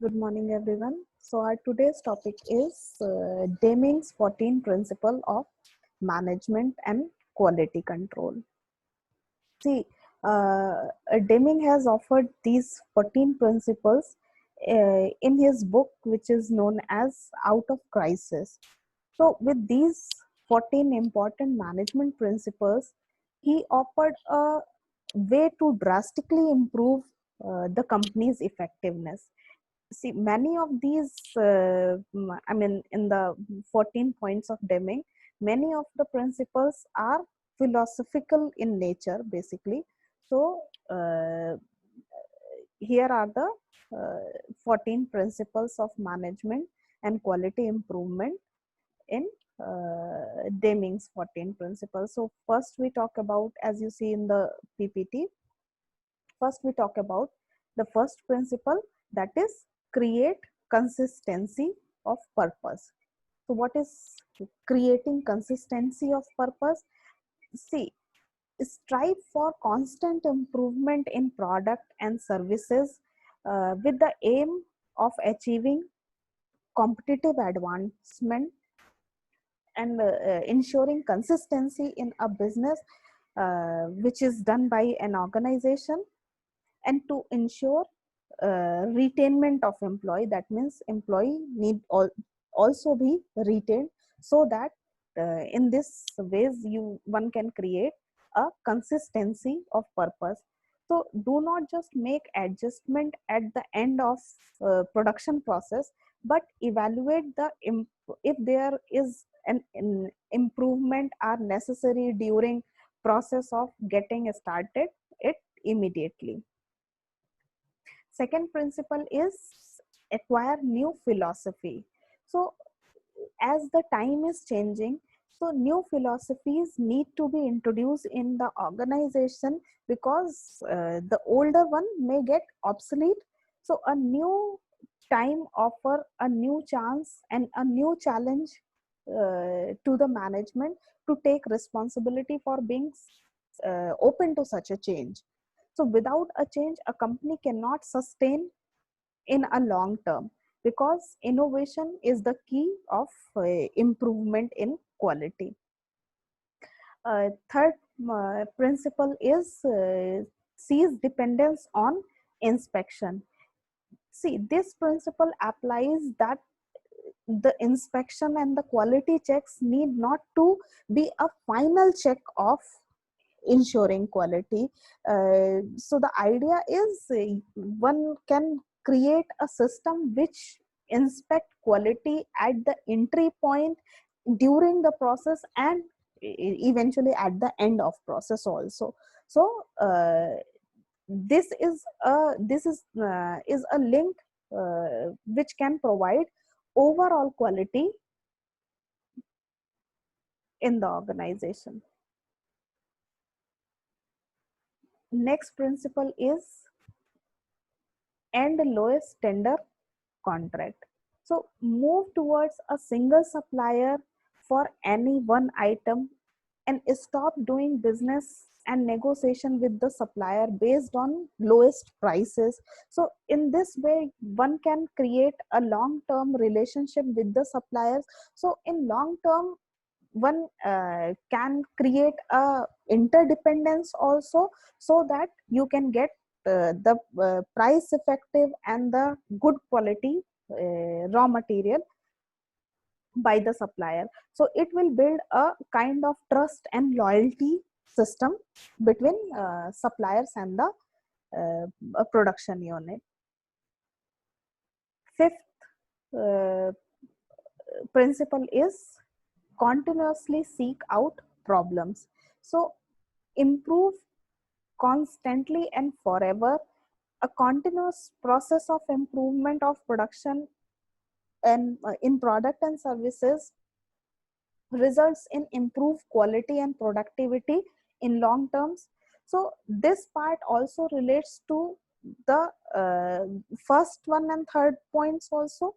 Good morning, everyone. So, our today's topic is Deming's 14 Principle of Management and Quality Control. See, Deming has offered these 14 principles in his book, which is known as Out of Crisis. So, with these 14 important management principles, he offered a way to drastically improve the company's effectiveness. See, many of these, in the 14 points of Deming, many of the principles are philosophical in nature, basically. So, here are the 14 principles of management and quality improvement in Deming's 14 principles. So, first we talk about, as you see in the PPT, first we talk about the first principle, that is create consistency of purpose. So what is creating consistency of purpose? See, strive for constant improvement in product and services with the aim of achieving competitive advancement and ensuring consistency in a business which is done by an organization, and to ensure retainment of employee. That means employee need also be retained, so that in this ways one can create a consistency of purpose. So do not just make adjustment at the end of production process, but evaluate if there is an improvement are necessary during process of getting started it immediately. Second principle is acquire new philosophy. So as the time is changing, so new philosophies need to be introduced in the organization, because the older one may get obsolete. So a new time offer a new chance and a new challenge to the management to take responsibility for being open to such a change. So without a change, a company cannot sustain in a long term, because innovation is the key of improvement in quality. Third principle is cease dependence on inspection. See, this principle applies that the inspection and the quality checks need not to be a final check of ensuring quality. So the idea is one can create a system which inspect quality at the entry point, during the process, and eventually at the end of process also. So this is a link which can provide overall quality in the organization. Next principle is end lowest tender contract. So move towards a single supplier for any one item, and stop doing business and negotiation with the supplier based on lowest prices. So in this way one can create a long term relationship with the suppliers. So in long term one can create a interdependence also, so that you can get the price effective and the good quality raw material by the supplier. So it will build a kind of trust and loyalty system between suppliers and the production unit. Fifth uh, principle is continuously seek out problems. So improve constantly and forever. A continuous process of improvement of production and in product and services results in improved quality and productivity in long terms. So this part also relates to the first one and third points also,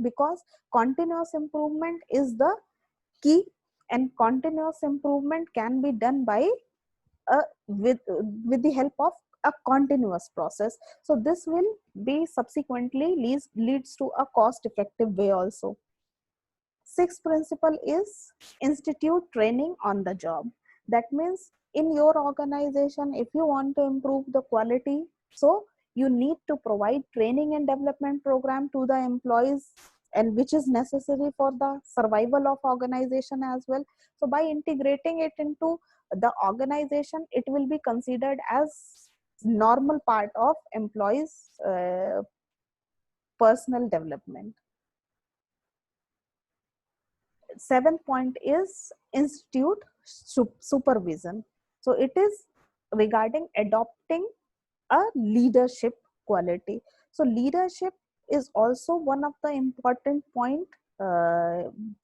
because continuous improvement is the key, and continuous improvement can be done by with the help of a continuous process. So this will be subsequently leads to a cost effective way also. Sixth principle is institute training on the job. That means in your organization, if you want to improve the quality, so you need to provide training and development program to the employees, and which is necessary for the survival of organization as well. So by integrating it into the organization, it will be considered as normal part of employees personal development. Seventh point is institute supervision. So it is regarding adopting a leadership quality. So leadership is also one of the important point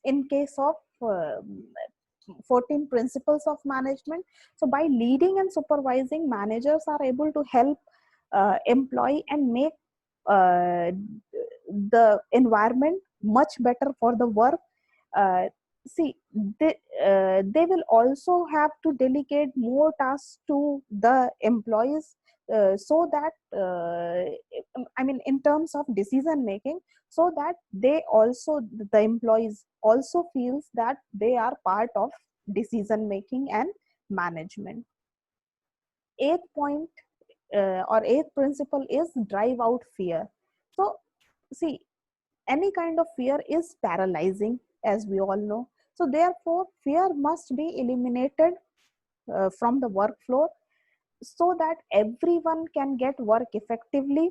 in case of 14 principles of management. So by leading and supervising, managers are able to help employee and make uh, the environment much better for the work. uh, See, they will also have to delegate more tasks to the employees, so that I mean in terms of decision making, so that they also, the employees also feels that they are part of decision making and management. Eighth point, or eighth principle is drive out fear. So see, any kind of fear is paralyzing, as we all know. So therefore fear must be eliminated from the work floor, so that everyone can get work effectively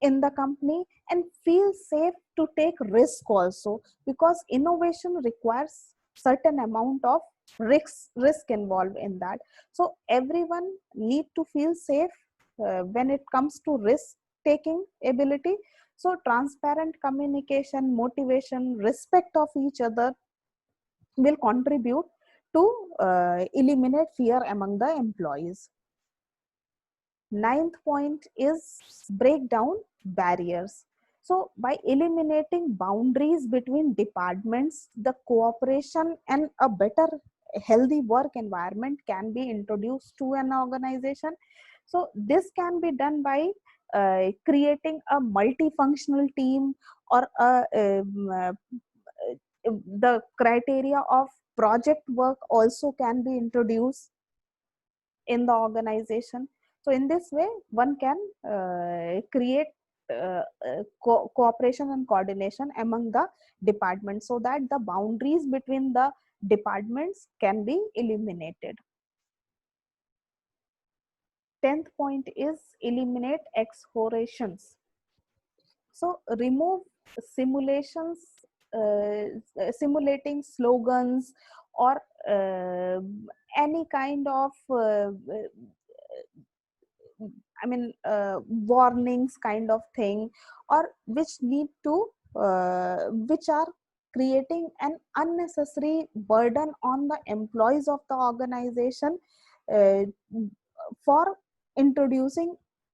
in the company and feel safe to take risk also, because innovation requires certain amount of risk involved in that. So everyone need to feel safe when it comes to risk taking ability. So transparent communication, motivation, respect of each other will contribute to eliminate fear among the employees. Ninth point is break down barriers. So by eliminating boundaries between departments, the cooperation and a better healthy work environment can be introduced to an organization. So this can be done by creating a multifunctional team, or the criteria of project work also can be introduced in the organization. So in this way one can create cooperation and coordination among the departments, so that the boundaries between the departments can be eliminated. 10th point is eliminate exhorations. So remove simulations, simulating slogans, or any kind of warnings kind of thing, or which need to which are creating an unnecessary burden on the employees of the organization uh, for introducing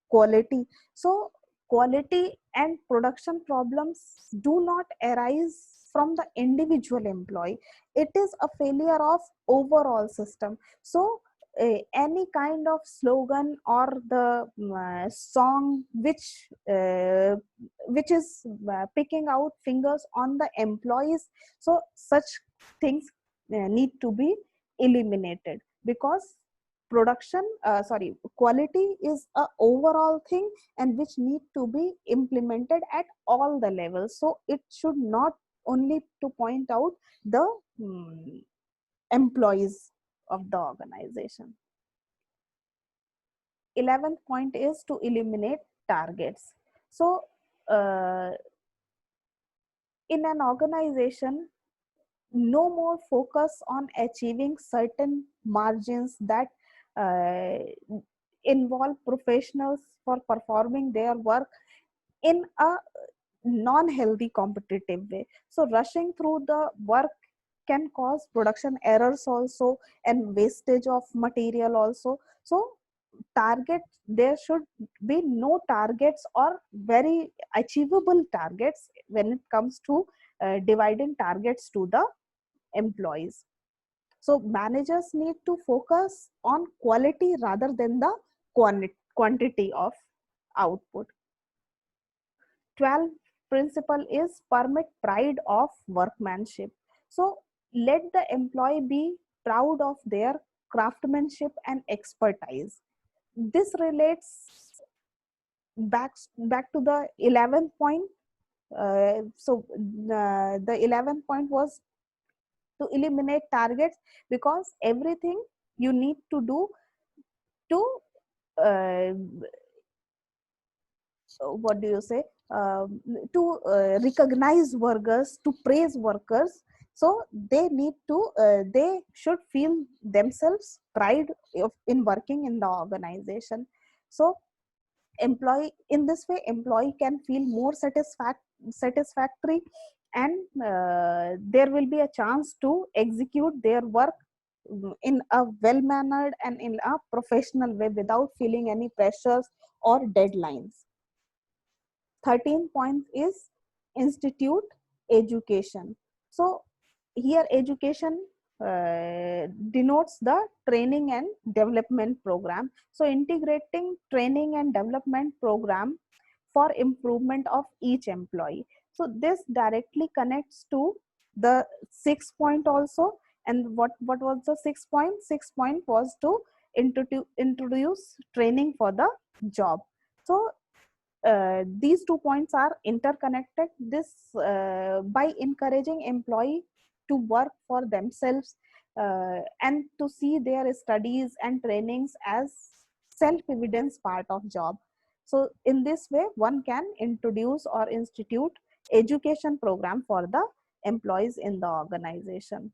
quality. So quality and production problems do not arise from the individual employee, it is a failure of overall system. So any kind of slogan or the song which is picking out fingers on the employees, so such things need to be eliminated, because production sorry quality is a overall thing, and which need to be implemented at all the levels. So it should not only to point out the employees of the organization. 11th point is to eliminate targets. So in an organization, no more focus on achieving certain margins that uh, involve professionals for performing their work in a non-healthy competitive way. So rushing through the work can cause production errors also, and wastage of material also. So target, there should be no targets or very achievable targets when it comes to dividing targets to the employees. So managers need to focus on quality rather than the quantity of output. 12th principle is permit pride of workmanship. So let the employee be proud of their craftsmanship and expertise. This relates back to the 11th point. The 11th point was to eliminate targets, because everything you need to do to uh, what do you say, to recognize workers, to praise workers. So they need to they should feel themselves pride in working in the organization. So employee, in this way employee can feel more satisfactory, and there will be a chance to execute their work in a well mannered and in a professional way without feeling any pressures or deadlines. 13th point is institute education. So here education denotes the training and development program. So integrating training and development program for improvement of each employee. So this directly connects to the 6th point also. And what was the 6th point? 6th point was to introduce training for the job. So these 2 points are interconnected. This by encouraging employee to work for themselves and to see their studies and trainings as self-evidence part of job. So in this way one can introduce or institute education program for the employees in the organization.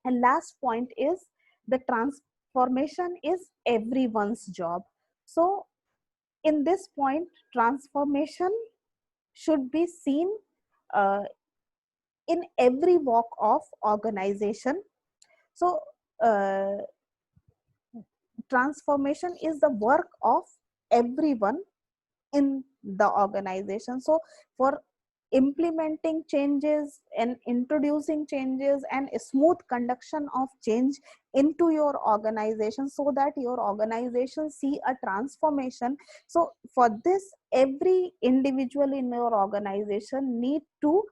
And last point is the transformation is everyone's job. So in this point transformation should be seen uh, in every walk of organization. So uh, transformation is the work of everyone in the organization. So for implementing changes and introducing changes and a smooth conduction of change into your organization, so that your organization see a transformation. So for this every individual in your organization need to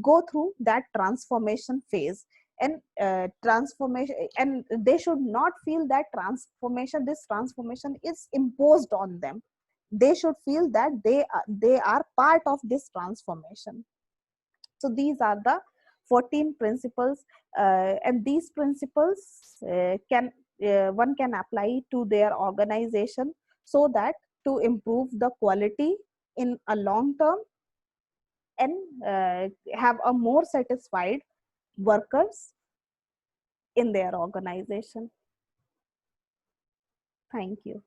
go through that transformation phase. And transformation, and they should not feel that this transformation is imposed on them. They should feel that they are part of this transformation. So these are the 14 principles, and these principles can one can apply to their organization, so that to improve the quality in a long term, and have a more satisfied workers in their organization. Thank you.